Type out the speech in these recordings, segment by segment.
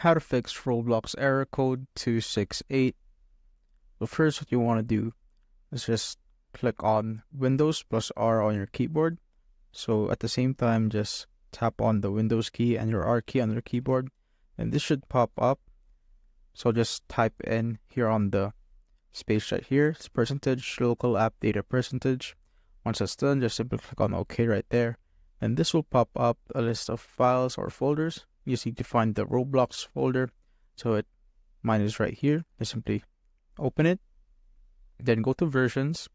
How to fix Roblox Error Code 268. So first, what you want to do is just click on Windows plus R on your keyboard. So at the same time, just tap on the Windows key and your R key on your keyboard, and this should pop up. So just type in here on the space right here, it's percentage local app data percentage. Once that's done, just simply click on OK right there, and this will pop up a list of files or folders. You just need to find the Roblox folder. So mine is right here. Just simply open it, then go to versions.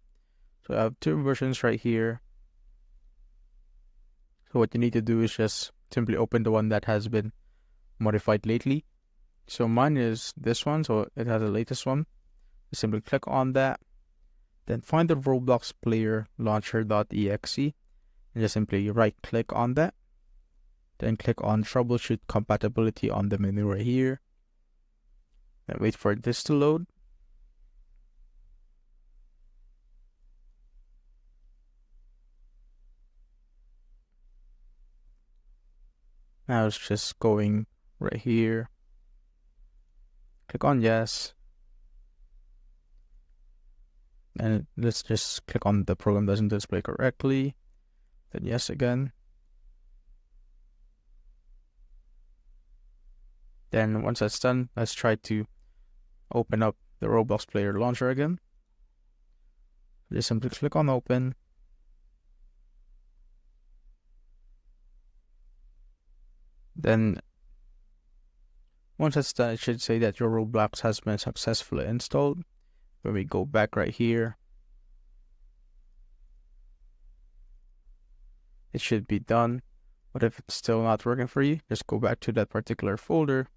So I have two versions right here. So what you need to do is just simply open the one that has been modified lately. So mine is this one, so it has the latest one. Just simply click on that, then find the Roblox player launcher.exe, and just simply right click on that. Then click on troubleshoot compatibility on the menu right here. Then wait for this to load. Now it's just going right here. Click on yes. And let's just click on the program doesn't display correctly. Then yes again. Then once that's done, let's try to open up the Roblox player launcher again. Just simply click on open. Then once that's done, it should say that your Roblox has been successfully installed. When we go back right here, it should be done. But if it's still not working for you, just go back to that particular folder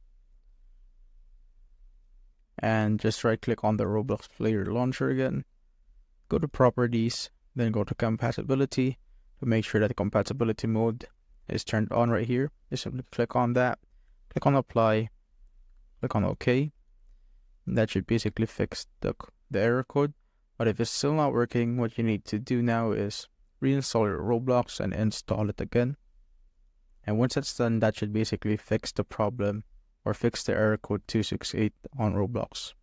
and just right click on the Roblox player launcher again. Go to properties, then go to compatibility to make sure that the compatibility mode is turned on right here. Just simply click on that, click on apply, click on OK. And that should basically fix the error code. But if it's still not working, what you need to do now is reinstall your Roblox and install it again. And once that's done, that should basically fix the problem or fix the error code 268 on Roblox.